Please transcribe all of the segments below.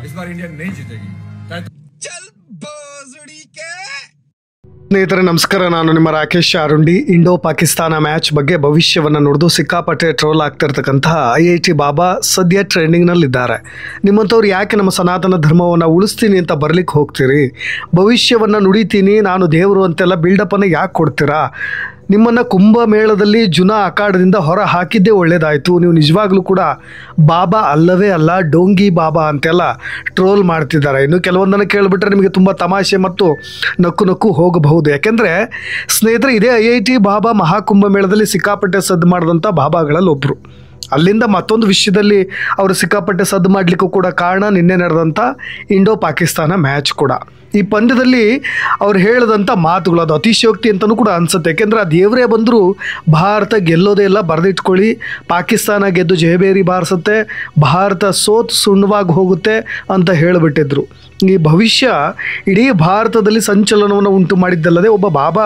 इस बार इंडिया नहीं जीतेगी। चल बाजुड़ी के ಸ್ನೇಹಿತರೆ ನಮಸ್ಕಾರ, ನಾನು ನಿಮ್ಮ ರಾಕೇಶ್ ಆರುಂಡಿ. ಇಂಡೋ ಪಾಕಿಸ್ತಾನ ಮ್ಯಾಚ್ ಬಗ್ಗೆ ಭವಿಷ್ಯವನ್ನು ನುಡಿದು ಸಿಕ್ಕಾಪಟ್ಟೆ ಟ್ರೋಲ್ ಆಗ್ತಿರ್ತಕ್ಕಂತಹ IIT ಬಾಬಾ ಸದ್ಯ ಟ್ರೆಂಡಿಂಗ್ನಲ್ಲಿದ್ದಾರೆ. ನಿಮ್ಮಂಥವ್ರು ಯಾಕೆ ನಮ್ಮ ಸನಾತನ ಧರ್ಮವನ್ನು ಉಳಿಸ್ತೀನಿ ಅಂತ ಬರ್ಲಿಕ್ಕೆ ಹೋಗ್ತೀರಿ? ಭವಿಷ್ಯವನ್ನು ನುಡಿತೀನಿ ನಾನು ದೇವರು ಅಂತೆಲ್ಲ ಬಿಲ್ಡಪ್ಪನ್ನು ಯಾಕೆ ಕೊಡ್ತೀರಾ? ನಿಮ್ಮನ್ನು ಕುಂಭಮೇಳದಲ್ಲಿ ಜುನಾ ಅಖಾಡದಿಂದ ಹೊರ ಹಾಕಿದ್ದೇ ಒಳ್ಳೆಯದಾಯಿತು. ನೀವು ನಿಜವಾಗ್ಲೂ ಕೂಡ ಬಾಬಾ ಅಲ್ಲವೇ ಅಲ್ಲ, ಡೋಂಗಿ ಬಾಬಾ ಅಂತೆಲ್ಲ ಟ್ರೋಲ್ ಮಾಡ್ತಿದ್ದಾರೆ. ಇನ್ನು ಕೆಲವೊಂದನ್ನು ಕೇಳಿಬಿಟ್ರೆ ನಿಮಗೆ ತುಂಬ ತಮಾಷೆ ಮತ್ತು ನಕ್ಕು ಹೋಗಬಹುದು. ಯಾಕೆಂದರೆ ಸ್ನೇಹಿತರೆ, ಇದೇ IIT ಬಾಬಾ ಮಹಾಕುಂಭಮೇಳದಲ್ಲಿ ಸಿಕ್ಕಾಪಟ್ಟೆ ಸದ್ದು ಮಾಡಿದಂಥ ಬಾಬಾಗಳಲ್ಲಿ ಒಬ್ಬರು. ಅಲ್ಲಿಂದ ಮತ್ತೊಂದು ವಿಷಯದಲ್ಲಿ ಅವರು ಸಿಕ್ಕಾಪಟ್ಟೆ ಸದ್ದು ಮಾಡಲಿಕ್ಕೂ ಕೂಡ ಕಾರಣ ನಿನ್ನೆ ನಡೆದಂಥ ಇಂಡೋ ಪಾಕಿಸ್ತಾನ ಮ್ಯಾಚ್ ಕೂಡ. ಈ ಪಂದ್ಯದಲ್ಲಿ ಅವ್ರು ಹೇಳಿದಂಥ ಮಾತುಗಳು ಅದು ಅತಿಶಯೋಕ್ತಿ ಅಂತಲೂ ಕೂಡ ಅನಿಸುತ್ತೆ. ಯಾಕೆಂದರೆ ಆ ದೇವರೇ ಬಂದರೂ ಭಾರತ ಗೆಲ್ಲೋದೇ ಇಲ್ಲ, ಬರೆದಿಟ್ಕೊಳ್ಳಿ. ಪಾಕಿಸ್ತಾನ ಗೆದ್ದು ಜಯಬೇರಿ ಬಾರಿಸುತ್ತೆ, ಭಾರತ ಸೋತು ಸುಣ್ಣವಾಗಿ ಹೋಗುತ್ತೆ ಅಂತ ಹೇಳಿಬಿಟ್ಟಿದ್ರು. ಈ ಭವಿಷ್ಯ ಇಡೀ ಭಾರತದಲ್ಲಿ ಸಂಚಲನವನ್ನು ಉಂಟು ಮಾಡಿದ್ದಲ್ಲದೆ ಒಬ್ಬ ಬಾಬಾ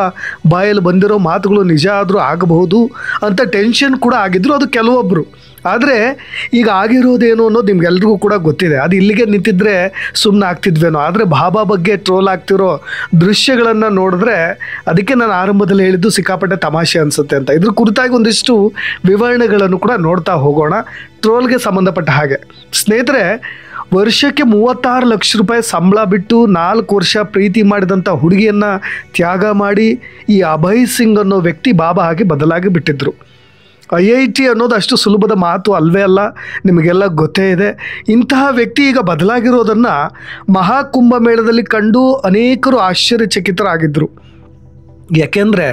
ಬಾಯಲ್ಲಿ ಬಂದಿರೋ ಮಾತುಗಳು ನಿಜ ಆದರೂ ಆಗಬಹುದು ಅಂತ ಟೆನ್ಷನ್ ಕೂಡ ಆಗಿದ್ರು ಅದು ಕೆಲವೊಬ್ಬರು. ಆದರೆ ಈಗ ಆಗಿರೋದೇನು ಅನ್ನೋದು ನಿಮ್ಗೆಲ್ರಿಗೂ ಕೂಡ ಗೊತ್ತಿದೆ. ಅದು ಇಲ್ಲಿಗೆ ನಿಂತಿದ್ರೆ ಸುಮ್ಮನೆ ಆಗ್ತಿದ್ವೇನೋ. ಆದರೆ ಬಾಬಾ ಬಗ್ಗೆ ಟ್ರೋಲ್ ಆಗ್ತಿರೋ ದೃಶ್ಯಗಳನ್ನು ನೋಡಿದ್ರೆ ಅದಕ್ಕೆ ನಾನು ಆರಂಭದಲ್ಲಿ ಹೇಳಿದ್ದು ಸಿಕ್ಕಾಪಟ್ಟೆ ತಮಾಷೆ ಅನಿಸುತ್ತೆ ಅಂತ. ಇದ್ರ ಕುರಿತಾಗಿ ಒಂದಿಷ್ಟು ವಿವರಣೆಗಳನ್ನು ಕೂಡ ನೋಡ್ತಾ ಹೋಗೋಣ. ಟ್ರೋಲ್ಗೆ ಸಂಬಂಧಪಟ್ಟ ಹಾಗೆ ಸ್ನೇಹಿತರೆ, ವರ್ಷಕ್ಕೆ 36 ಲಕ್ಷ ರೂಪಾಯಿ ಸಂಬಳ ಬಿಟ್ಟು 4 ವರ್ಷ ಪ್ರೀತಿ ಮಾಡಿದಂಥ ಹುಡುಗಿಯನ್ನು ತ್ಯಾಗ ಮಾಡಿ ಈ ಅಭಯ್ ಸಿಂಗ್ ಅನ್ನೋ ವ್ಯಕ್ತಿ ಬಾಬಾ ಆಗಿ ಬದಲಾಗಿ ಬಿಟ್ಟಿದ್ರು. IIT ಅನ್ನೋದು ಅಷ್ಟು ಸುಲಭದ ಮಾತು ಅಲ್ವೇ ಅಲ್ಲ, ನಿಮಗೆಲ್ಲ ಗೊತ್ತೇ ಇದೆ. ಇಂತಹ ವ್ಯಕ್ತಿ ಈಗ ಬದಲಾಗಿರೋದನ್ನು ಮಹಾಕುಂಭಮೇಳದಲ್ಲಿ ಕಂಡು ಅನೇಕರು ಆಶ್ಚರ್ಯಚಕಿತರಾಗಿದ್ದರು. ಯಾಕೆಂದರೆ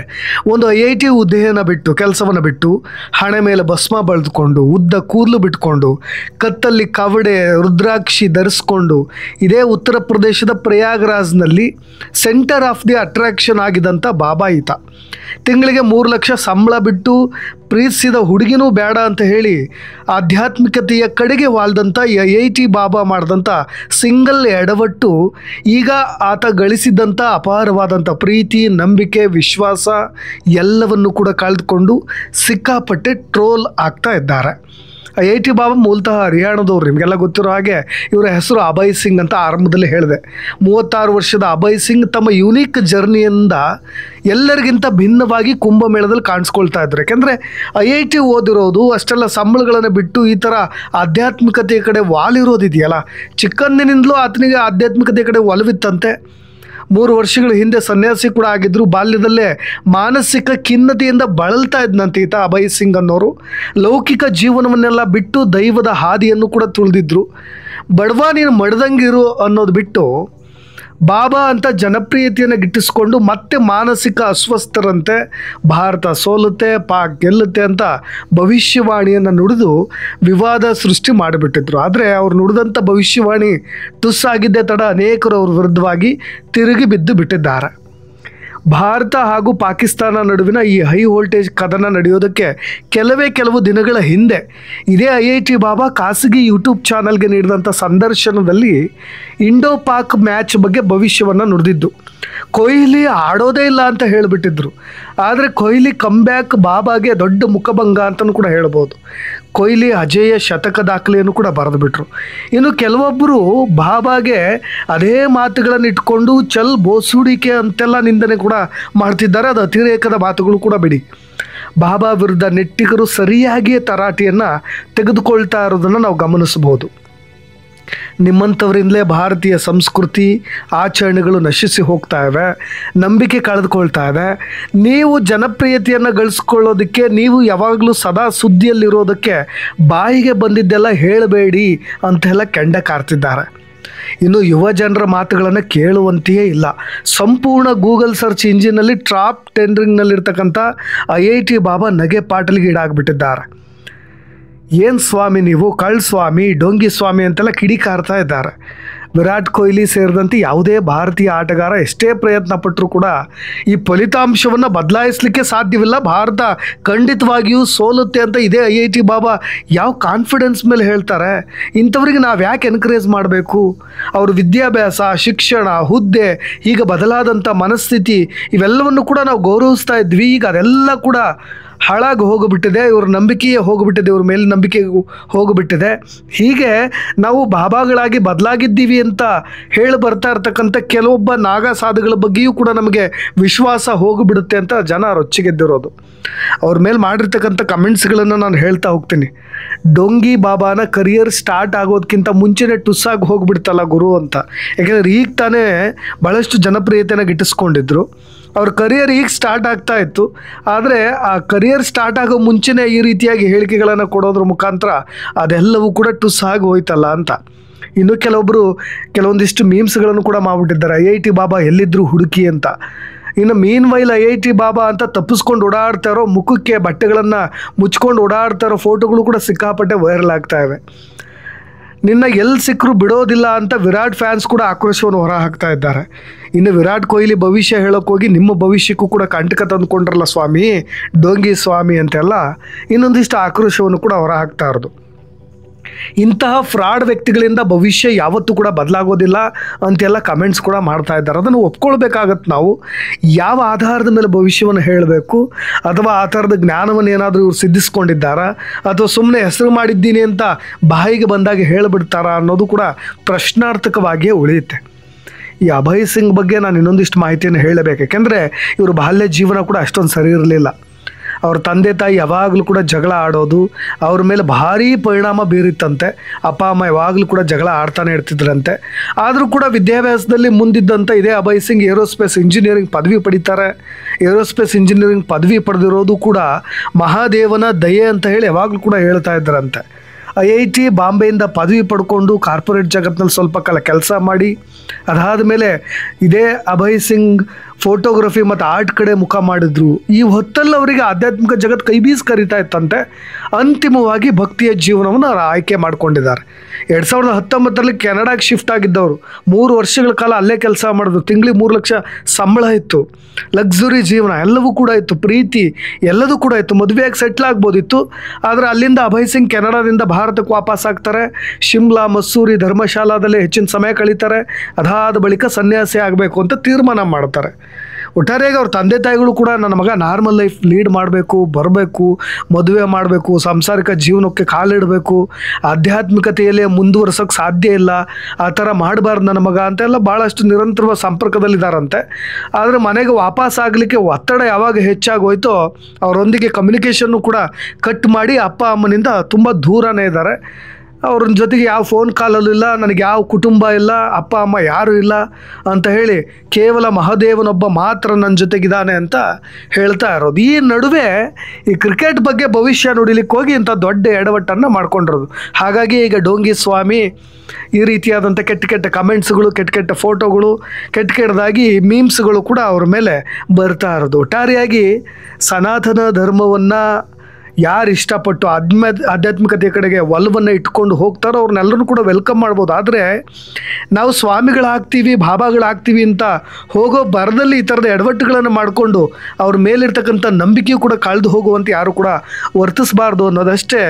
ಒಂದು IIT ಹುದ್ದೆಯನ್ನು ಬಿಟ್ಟು, ಕೆಲಸವನ್ನು ಬಿಟ್ಟು, ಹಣೆ ಮೇಲೆ ಭಸ್ಮ ಬಳಿದುಕೊಂಡು, ಉದ್ದ ಕೂದಲು ಬಿಟ್ಕೊಂಡು, ಕತ್ತಲ್ಲಿ ಕವಡೆ ರುದ್ರಾಕ್ಷಿ ಧರಿಸ್ಕೊಂಡು ಇದೇ ಉತ್ತರ ಪ್ರದೇಶದ ಪ್ರಯಾಗ್ರಾಜ್ನಲ್ಲಿ ಸೆಂಟರ್ ಆಫ್ ದಿ ಅಟ್ರಾಕ್ಷನ್ ಆಗಿದ್ದಂಥ ಬಾಬಾ ಈತ. ತಿಂಗಳಿಗೆ 3 ಲಕ್ಷ ಸಂಬಳ ಬಿಟ್ಟು ಪ್ರೀತಿಸಿದ ಹುಡುಗಿನೂ ಬೇಡ ಅಂತ ಹೇಳಿ ಆಧ್ಯಾತ್ಮಿಕತೆಯ ಕಡೆಗೆ ವಾಲ್ದಂಥ IIT ಬಾಬಾ ಮಾಡಿದಂಥ ಸಿಂಗಲ್ ಎಡವಟ್ಟು ಈಗ ಆತ ಗಳಿಸಿದ್ದಂಥ ಅಪಾರವಾದಂಥ ಪ್ರೀತಿ, ನಂಬಿಕೆ, ವಿಶ್ವಾಸ ಎಲ್ಲವನ್ನು ಕೂಡ ಕಳೆದುಕೊಂಡು ಸಿಕ್ಕಾಪಟ್ಟೆ ಟ್ರೋಲ್ ಆಗ್ತಾ ಇದ್ದಾರೆ. IIT ಬಾಬಾ ಮೂಲತಃ ಹರಿಯಾಣದವ್ರು, ನಿಮಗೆಲ್ಲ ಗೊತ್ತಿರೋ ಹಾಗೆ. ಇವರ ಹೆಸರು ಅಭಯ್ ಸಿಂಗ್ ಅಂತ ಆರಂಭದಲ್ಲಿ ಹೇಳಿದೆ. 36 ವರ್ಷದ ಅಭಯ್ ಸಿಂಗ್ ತಮ್ಮ ಯುನೀಕ್ ಜರ್ನಿಯಿಂದ ಎಲ್ಲರಿಗಿಂತ ಭಿನ್ನವಾಗಿ ಕುಂಭಮೇಳದಲ್ಲಿ ಕಾಣಿಸ್ಕೊಳ್ತಾ ಇದ್ರು. ಯಾಕೆಂದರೆ IIT ಓದಿರೋದು, ಅಷ್ಟೆಲ್ಲ ಸಂಬಳಗಳನ್ನು ಬಿಟ್ಟು ಈ ಥರ ಆಧ್ಯಾತ್ಮಿಕತೆಯ ಕಡೆ ವಾಲಿರೋದಿದೆಯಲ್ಲ, ಚಿಕ್ಕಂದಿನಿಂದಲೂ ಆತನಿಗೆ ಆಧ್ಯಾತ್ಮಿಕತೆಯ ಕಡೆ ಒಲವಿತ್ತಂತೆ. 3 ವರ್ಷಗಳ ಹಿಂದೆ ಸನ್ಯಾಸಿ ಕೂಡ ಆಗಿದ್ದರು. ಬಾಲ್ಯದಲ್ಲೇ ಮಾನಸಿಕ ಖಿನ್ನತೆಯಿಂದ ಬಳಲ್ತಾ ಇದ್ದಂತೆ ಈತ ಅಭಯ್ ಸಿಂಗ್ ಅನ್ನೋರು. ಲೌಕಿಕ ಜೀವನವನ್ನೆಲ್ಲ ಬಿಟ್ಟು ದೈವದ ಹಾದಿಯನ್ನು ಕೂಡ ತುಳಿದಿದ್ರು. ಬಡವ ನೀನು ಮಡ್ದಂಗಿರು ಅನ್ನೋದು ಬಿಟ್ಟು ಬಾಬಾ ಅಂತ ಜನಪ್ರಿಯತೆಯನ್ನು ಗಿಟ್ಟಿಸ್ಕೊಂಡು ಮತ್ತೆ ಮಾನಸಿಕ ಅಸ್ವಸ್ಥರಂತೆ, ಭಾರತ ಸೋಲುತ್ತೆ, ಪಾಕ್ ಗೆಲ್ಲುತ್ತೆ ಅಂತ ಭವಿಷ್ಯವಾಣಿಯನ್ನು ನುಡಿದು ವಿವಾದ ಸೃಷ್ಟಿ ಮಾಡಿಬಿಟ್ಟಿದ್ರು. ಆದರೆ ಅವ್ರು ನುಡಿದಂಥ ಭವಿಷ್ಯವಾಣಿ ತುಸ್ಸಾಗಿದ್ದೇ ತಡ ಅನೇಕರು ಅವ್ರ ವಿರುದ್ಧವಾಗಿ ತಿರುಗಿ ಬಿದ್ದು ಬಿಟ್ಟಿದ್ದಾರೆ. ಭಾರತ ಹಾಗೂ ಪಾಕಿಸ್ತಾನ ನಡುವಿನ ಈ ಹೈ ವೋಲ್ಟೇಜ್ ಕದನ ನಡೆಯೋದಕ್ಕೆ ಕೆಲವು ದಿನಗಳ ಹಿಂದೆ ಇದೇ IIT ಬಾಬಾ ಖಾಸಗಿ ಯೂಟ್ಯೂಬ್ ಚಾನಲ್ಗೆ ನೀಡಿದಂಥ ಸಂದರ್ಶನದಲ್ಲಿ ಇಂಡೋ ಪಾಕ್ ಮ್ಯಾಚ್ ಬಗ್ಗೆ ಭವಿಷ್ಯವನ್ನು ನುಡಿದಿದ್ದು. ಕೊಹ್ಲಿ ಆಡೋದೇ ಇಲ್ಲ ಅಂತ ಹೇಳಿಬಿಟ್ಟಿದ್ರು. ಆದರೆ ಕೊಹ್ಲಿ ಕಮ್ಬ್ಯಾಕ್ ಬಾಬಾಗೆ ದೊಡ್ಡ ಮುಖಭಂಗ ಅಂತಲೂ ಕೂಡ ಹೇಳ್ಬೋದು. ಕೊಹ್ಲಿ ಅಜೇಯ ಶತಕ ದಾಖಲೆಯನ್ನು ಕೂಡ ಬರೆದುಬಿಟ್ರು. ಇನ್ನು ಕೆಲವೊಬ್ಬರು ಬಾಬಾಗೆ ಅದೇ ಮಾತುಗಳನ್ನು ಇಟ್ಕೊಂಡು ಚಲ್ ಬೋಸುಡಿಕೆ ಅಂತೆಲ್ಲ ನಿಂದನೆ ಕೂಡ ಮಾಡ್ತಿದ್ದಾರೆ. ಅದು ಅತಿರೇಕದ ಮಾತುಗಳು ಕೂಡ ಬಿಡಿ. ಬಾಬಾ ವಿರುದ್ಧ ನೆಟ್ಟಿಗರು ಸರಿಯಾಗಿಯೇ ತರಾಟೆಯನ್ನು ತೆಗೆದುಕೊಳ್ತಾ ಇರೋದನ್ನು ನಾವು ಗಮನಿಸಬಹುದು. ನಿಮ್ಮಂಥವರಿಂದಲೇ ಭಾರತೀಯ ಸಂಸ್ಕೃತಿ ಆಚರಣೆಗಳು ನಶಿಸಿ ಹೋಗ್ತಾ ಇವೆ, ನಂಬಿಕೆ ಕಳೆದುಕೊಳ್ತಾ ಇದೆ. ನೀವು ಜನಪ್ರಿಯತೆಯನ್ನು ಗಳಿಸ್ಕೊಳ್ಳೋದಕ್ಕೆ, ನೀವು ಯಾವಾಗಲೂ ಸದಾ ಸುದ್ದಿಯಲ್ಲಿರೋದಕ್ಕೆ ಬಾಯಿಗೆ ಬಂದಿದ್ದೆಲ್ಲ ಹೇಳಬೇಡಿ ಅಂತೆಲ್ಲ ಕೆಂಡ ಕಾರ್ತಿದ್ದಾರೆ. ಇನ್ನು ಯುವ ಜನರ ಮಾತುಗಳನ್ನು ಕೇಳುವಂತೆಯೇ ಇಲ್ಲ. ಸಂಪೂರ್ಣ ಗೂಗಲ್ ಸರ್ಚ್ ಇಂಜಿನಲ್ಲಿ ಟಾಪ್ 10 ರಿಂಗ್ನಲ್ಲಿರ್ತಕ್ಕಂಥ IIT ಬಾಬಾ ನಗೆ ಪಾಟಲಿಗೆ ಈಡಾಗ್ಬಿಟ್ಟಿದ್ದಾರೆ. ಏನು ಸ್ವಾಮಿ ನೀವು, ಕಳ್ ಸ್ವಾಮಿ, ಡೊಂಗಿ ಸ್ವಾಮಿ ಅಂತೆಲ್ಲ ಕಿಡಿಕಾರ್ತಾ ಇದ್ದಾರೆ. ವಿರಾಟ್ ಕೊಹ್ಲಿ ಸೇರಿದಂತೆ ಯಾವುದೇ ಭಾರತೀಯ ಆಟಗಾರ ಎಷ್ಟೇ ಪ್ರಯತ್ನ ಪಟ್ಟರೂ ಕೂಡ ಈ ಫಲಿತಾಂಶವನ್ನು ಬದಲಾಯಿಸಲಿಕ್ಕೆ ಸಾಧ್ಯವಿಲ್ಲ. ಭಾರತ ಖಂಡಿತವಾಗಿಯೂ ಸೋಲುತ್ತೆ ಅಂತ ಇದೇ IIT ಬಾಬಾ ಯಾವ ಕಾನ್ಫಿಡೆನ್ಸ್ ಮೇಲೆ ಹೇಳ್ತಾರೆ? ಇಂಥವ್ರಿಗೆ ನಾವು ಯಾಕೆ ಎನ್ಕರೇಜ್ ಮಾಡಬೇಕು? ಅವ್ರ ವಿದ್ಯಾಭ್ಯಾಸ, ಶಿಕ್ಷಣ, ಹುದ್ದೆ, ಈಗ ಬದಲಾದಂಥ ಮನಸ್ಥಿತಿ ಇವೆಲ್ಲವನ್ನು ಕೂಡ ನಾವು ಗೌರವಿಸ್ತಾ ಇದ್ವಿ. ಈಗ ಅದೆಲ್ಲ ಕೂಡ ಹಾಳಾಗಿ ಹೋಗಿಬಿಟ್ಟಿದೆ, ಇವ್ರ ನಂಬಿಕೆಯೇ ಹೋಗಿಬಿಟ್ಟಿದೆ, ಇವ್ರ ಮೇಲೆ ನಂಬಿಕೆ ಹೋಗಿಬಿಟ್ಟಿದೆ. ಹೀಗೆ ನಾವು ಬಾಬಾಗಳಾಗಿ ಬದಲಾಗಿದ್ದೀವಿ ಅಂತ ಹೇಳಿ ಬರ್ತಾ ಇರ್ತಕ್ಕಂಥ ಕೆಲವೊಬ್ಬ ನಾಗ ಸಾಧುಗಳ ಬಗ್ಗೆಯೂ ಕೂಡ ನಮಗೆ ವಿಶ್ವಾಸ ಹೋಗಿಬಿಡುತ್ತೆ ಅಂತ ಜನ ರೊಚ್ಚಿಗೆದ್ದಿರೋದು. ಅವ್ರ ಮೇಲೆ ಮಾಡಿರ್ತಕ್ಕಂಥ ಕಮೆಂಟ್ಸ್ಗಳನ್ನು ನಾನು ಹೇಳ್ತಾ ಹೋಗ್ತೀನಿ. ಡೊಂಗಿ ಬಾಬಾನ ಕರಿಯರ್ ಸ್ಟಾರ್ಟ್ ಆಗೋದಕ್ಕಿಂತ ಮುಂಚೆನೇ ಟುಸ್ಸಾಗಿ ಹೋಗ್ಬಿಡ್ತಲ್ಲ ಗುರು ಅಂತ. ಯಾಕೆಂದರೆ ಈಗ ತಾನೇ ಭಾಳಷ್ಟು ಜನಪ್ರಿಯತೆನ ಗಿಟ್ಟಿಸ್ಕೊಂಡಿದ್ರು. ಅವ್ರ ಕರಿಯರ್ ಈಗ ಸ್ಟಾರ್ಟ್ ಆಗ್ತಾ ಇತ್ತು. ಆದರೆ ಆ ಕರಿಯರ್ ಸ್ಟಾರ್ಟ್ ಆಗೋ ಮುಂಚೆನೇ ಈ ರೀತಿಯಾಗಿ ಹೇಳಿಕೆಗಳನ್ನು ಕೊಡೋದ್ರ ಮುಖಾಂತರ ಅದೆಲ್ಲವೂ ಕೂಡ ಟುಸ್ಸಾಗಿ ಹೋಯ್ತಲ್ಲ ಅಂತ. ಇನ್ನು ಕೆಲವೊಂದಿಷ್ಟು ಮೀಮ್ಸ್ಗಳನ್ನು ಕೂಡ ಮಾಡಿಬಿಟ್ಟಿದ್ದಾರೆ. IIT ಬಾಬಾ ಎಲ್ಲಿದ್ದರು ಹುಡುಕಿ ಅಂತ. ಇನ್ನು ಮೀನ್ ವೈಲ್ IIT ಬಾಬಾ ಅಂತ ತಪ್ಪಿಸ್ಕೊಂಡು ಓಡಾಡ್ತಾ ಇರೋ, ಮುಖಕ್ಕೆ ಬಟ್ಟೆಗಳನ್ನು ಮುಚ್ಕೊಂಡು ಓಡಾಡ್ತಾ ಇರೋ ಫೋಟೋಗಳು ಕೂಡ ಸಿಕ್ಕಾಪಟ್ಟೆ ವೈರಲ್ ಆಗ್ತಾ ಇವೆ. ನಿನ್ನ ಎಲ್ಲಿ ಸಿಕ್ಕರೂ ಬಿಡೋದಿಲ್ಲ ಅಂತ ವಿರಾಟ್ ಫ್ಯಾನ್ಸ್ ಕೂಡ ಆಕ್ರೋಶವನ್ನು ಹೊರ ಹಾಕ್ತಾ ಇದ್ದಾರೆ. ಇನ್ನು ವಿರಾಟ್ ಕೊಹ್ಲಿ ಭವಿಷ್ಯ ಹೇಳೋಕ್ಕೋಗಿ ನಿಮ್ಮ ಭವಿಷ್ಯಕ್ಕೂ ಕೂಡ ಕಂಟಕ ತಂದುಕೊಂಡ್ರಲ್ಲ ಸ್ವಾಮಿ, ಡೋಂಗಿ ಸ್ವಾಮಿ ಅಂತೆಲ್ಲ ಇನ್ನೊಂದಿಷ್ಟು ಆಕ್ರೋಶವನ್ನು ಕೂಡ ಹೊರ ಹಾಕ್ತಾ ಇರೋದು. ಇಂತಹ ಫ್ರಾಡ್ ವ್ಯಕ್ತಿಗಳಿಂದ ಭವಿಷ್ಯ ಯಾವತ್ತೂ ಕೂಡ ಬದಲಾಗೋದಿಲ್ಲ ಅಂತೆಲ್ಲ ಕಮೆಂಟ್ಸ್ ಕೂಡ ಮಾಡ್ತಾ ಇದ್ದಾರೆ. ಅದನ್ನು ಒಪ್ಕೊಳ್ಬೇಕಾಗತ್ತೆ ನಾವು. ಯಾವ ಆಧಾರದ ಮೇಲೆ ಭವಿಷ್ಯವನ್ನು ಹೇಳಬೇಕು, ಅಥವಾ ಆ ಥರದ ಜ್ಞಾನವನ್ನು ಏನಾದರೂ ಇವ್ರು ಸಿದ್ಧಿಸ್ಕೊಂಡಿದ್ದಾರಾ, ಅಥವಾ ಸುಮ್ಮನೆ ಹೆಸರು ಮಾಡಿದ್ದೀನಿ ಅಂತ ಬಾಯಿಗೆ ಬಂದಾಗ ಹೇಳಿಬಿಡ್ತಾರಾ ಅನ್ನೋದು ಕೂಡ ಪ್ರಶ್ನಾರ್ಥಕವಾಗಿಯೇ ಉಳಿಯುತ್ತೆ. ಈ ಅಭಯ್ ಸಿಂಗ್ ಬಗ್ಗೆ ನಾನು ಇನ್ನೊಂದಿಷ್ಟು ಮಾಹಿತಿಯನ್ನು ಹೇಳಬೇಕು. ಯಾಕೆಂದರೆ ಇವರು ಬಾಲ್ಯ ಜೀವನ ಕೂಡ ಅಷ್ಟೊಂದು ಸರಿ ಇರಲಿಲ್ಲ. ಅವ್ರ ತಂದೆ ತಾಯಿ ಯಾವಾಗಲೂ ಕೂಡ ಜಗಳ ಆಡೋದು ಅವ್ರ ಮೇಲೆ ಭಾರೀ ಪರಿಣಾಮ ಬೀರಿತ್ತಂತೆ. ಅಪ್ಪ ಅಮ್ಮ ಯಾವಾಗಲೂ ಕೂಡ ಜಗಳ ಆಡ್ತಾನೆ ಇರ್ತಿದ್ರಂತೆ. ಆದರೂ ಕೂಡ ವಿದ್ಯಾಭ್ಯಾಸದಲ್ಲಿ ಮುಂದಿದ್ದಂಥ ಇದೇ ಅಭಯ್ ಸಿಂಗ್ ಏರೋಸ್ಪೇಸ್ ಇಂಜಿನಿಯರಿಂಗ್ ಪದವಿ ಪಡಿತಾರೆ. ಏರೋಸ್ಪೇಸ್ ಇಂಜಿನಿಯರಿಂಗ್ ಪದವಿ ಪಡೆದಿರೋದು ಕೂಡ ಮಹಾದೇವನ ದಯೆ ಅಂತ ಹೇಳಿ ಯಾವಾಗಲೂ ಕೂಡ ಹೇಳ್ತಾ ಇದ್ದರಂತೆ. IIT ಬಾಂಬೆಯಿಂದ ಪದವಿ ಪಡ್ಕೊಂಡು ಕಾರ್ಪೊರೇಟ್ ಜಗತ್ತಿನಲ್ಲಿ ಸ್ವಲ್ಪ ಕಾಲ ಕೆಲಸ ಮಾಡಿ ಅದಾದ ಮೇಲೆ ಇದೇ ಅಭಯ್ ಸಿಂಗ್ ಫೋಟೋಗ್ರಫಿ ಮತ್ತು ಆರ್ಟ್ ಕಡೆ ಮುಖ ಮಾಡಿದ್ರು. ಈ ಹೊತ್ತಲ್ಲಿ ಅವರಿಗೆ ಆಧ್ಯಾತ್ಮಿಕ ಜಗತ್ತು ಕೈ ಬೀಸಿ ಕರೀತಾ ಇತ್ತಂತೆ. ಅಂತಿಮವಾಗಿ ಭಕ್ತಿಯ ಜೀವನವನ್ನು ಅವರು ಆಯ್ಕೆ ಮಾಡಿಕೊಂಡಿದ್ದಾರೆ. 2019ರಲ್ಲಿ ಕೆನಡಾಗೆ ಶಿಫ್ಟ್ ಆಗಿದ್ದವರು 3 ವರ್ಷಗಳ ಕಾಲ ಅಲ್ಲೇ ಕೆಲಸ ಮಾಡಿದ್ರು. ತಿಂಗಳಿಗೆ 3 ಲಕ್ಷ ಸಂಬಳ ಇತ್ತು, ಲಕ್ಸುರಿ ಜೀವನ ಎಲ್ಲವೂ ಕೂಡ ಇತ್ತು, ಪ್ರೀತಿ ಎಲ್ಲದೂ ಕೂಡ ಇತ್ತು, ಮದುವೆಯಾಗಿ ಸೆಟ್ಲ್ ಆಗ್ಬೋದಿತ್ತು. ಆದರೆ ಅಲ್ಲಿಂದ ಅಭಯ್ ಸಿಂಗ್ ಕೆನಡಾದಿಂದ ಭಾರತಕ್ಕೆ ವಾಪಸ್ ಆಗ್ತಾರೆ. ಶಿಮ್ಲಾ, ಮಸ್ಸೂರಿ, ಧರ್ಮಶಾಲಾದಲ್ಲಿ ಹೆಚ್ಚಿನ ಸಮಯ ಕಳೀತಾರೆ. ಅದಾದ ಬಳಿಕ ಸನ್ಯಾಸಿ ಆಗಬೇಕು ಅಂತ ತೀರ್ಮಾನ ಮಾಡ್ತಾರೆ. ಒಟ್ಟಾರೆಯಾಗಿ ಅವ್ರ ತಂದೆ ತಾಯಿಗಳು ಕೂಡ ನನ್ನ ಮಗ ನಾರ್ಮಲ್ ಲೈಫ್ ಲೀಡ್ ಮಾಡಬೇಕು, ಬರಬೇಕು, ಮದುವೆ ಮಾಡಬೇಕು, ಸಾಂಸಾರಿಕ ಜೀವನಕ್ಕೆ ಕಾಲಿಡಬೇಕು, ಆಧ್ಯಾತ್ಮಿಕತೆಯಲ್ಲೇ ಮುಂದುವರ್ಸೋಕ್ಕೆ ಸಾಧ್ಯ ಇಲ್ಲ, ಆ ಥರ ಮಾಡಬಾರ್ದು ನನ್ನ ಮಗ ಅಂತೆಲ್ಲ ಭಾಳಷ್ಟು ನಿರಂತರವಾದ ಸಂಪರ್ಕದಲ್ಲಿದ್ದಾರಂತೆ. ಆದರೆ ಮನೆಗೆ ವಾಪಸ್ ಆಗಲಿಕ್ಕೆ ಒತ್ತಡ ಯಾವಾಗ ಹೆಚ್ಚಾಗೋಯ್ತೋ ಅವರೊಂದಿಗೆ ಕಮ್ಯುನಿಕೇಷನ್ನು ಕೂಡ ಕಟ್ ಮಾಡಿ ಅಪ್ಪ ಅಮ್ಮನಿಂದ ತುಂಬ ದೂರನೇ ಇದ್ದಾರೆ. ಅವ್ರ ಜೊತೆಗೆ ಯಾವ ಫೋನ್ ಕಾಲಲ್ಲೂ ಇಲ್ಲ, ನನಗೆ ಯಾವ ಕುಟುಂಬ ಇಲ್ಲ, ಅಪ್ಪ ಅಮ್ಮ ಯಾರೂ ಇಲ್ಲ ಅಂತ ಹೇಳಿ ಕೇವಲ ಮಹಾದೇವನೊಬ್ಬ ಮಾತ್ರ ನನ್ನ ಜೊತೆಗಿದ್ದಾನೆ ಅಂತ ಹೇಳ್ತಾ ಇರೋದು. ಈ ನಡುವೆ ಈ ಕ್ರಿಕೆಟ್ ಬಗ್ಗೆ ಭವಿಷ್ಯ ನುಡಿಲಿಕ್ಕೆ ಹೋಗಿ ಇಂಥ ದೊಡ್ಡ ಎಡವಟ್ಟನ್ನು ಮಾಡ್ಕೊಂಡಿರೋದು. ಹಾಗಾಗಿ ಈಗ ಡೋಂಗಿ ಸ್ವಾಮಿ ಈ ರೀತಿಯಾದಂಥ ಕೆಟ್ಟ ಕಮೆಂಟ್ಸ್ಗಳು, ಕೆಟ್ಟ ಫೋಟೋಗಳು, ಕೆಟ್ಟದಾಗಿ ಮೀಮ್ಸ್ಗಳು ಕೂಡ ಅವ್ರ ಮೇಲೆ ಬರ್ತಾ ಇರೋದು. ಒಟ್ಟಾರೆಯಾಗಿ ಸನಾತನ ಧರ್ಮವನ್ನು ಯಾರು ಇಷ್ಟಪಟ್ಟು ಆಧ್ಯಾತ್ಮಿಕತೆ ಕಡೆಗೆ ಒಲವನ್ನು ಇಟ್ಕೊಂಡು ಹೋಗ್ತಾರೋ ಅವ್ರನ್ನೆಲ್ಲರೂ ಕೂಡ ವೆಲ್ಕಮ್ ಮಾಡ್ಬೋದು. ಆದರೆ ನಾವು ಸ್ವಾಮಿಗಳಾಗ್ತೀವಿ, ಬಾಬಾಗಳಾಗ್ತೀವಿ ಅಂತ ಹೋಗೋ ಬರದಲ್ಲಿ ಈ ಥರದ ಎಡವಟ್ಟುಗಳನ್ನು ಮಾಡಿಕೊಂಡು ಅವ್ರ ಮೇಲಿರ್ತಕ್ಕಂಥ ನಂಬಿಕೆಯೂ ಕೂಡ ಕಳೆದು ಹೋಗುವಂತೆ ಯಾರು ಕೂಡ ವರ್ತಿಸಬಾರ್ದು ಅನ್ನೋದಷ್ಟೇ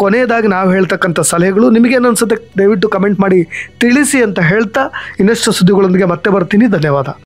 ಕೊನೆಯದಾಗಿ ನಾವು ಹೇಳ್ತಕ್ಕಂಥ ಸಲಹೆಗಳು. ನಿಮಗೇನು ಅನಿಸುತ್ತೆ ದಯವಿಟ್ಟು ಕಮೆಂಟ್ ಮಾಡಿ ತಿಳಿಸಿ ಅಂತ ಹೇಳ್ತಾ ಇನ್ನಷ್ಟು ಸುದ್ದಿಗಳೊಂದಿಗೆ ಮತ್ತೆ ಬರ್ತೀನಿ. ಧನ್ಯವಾದ.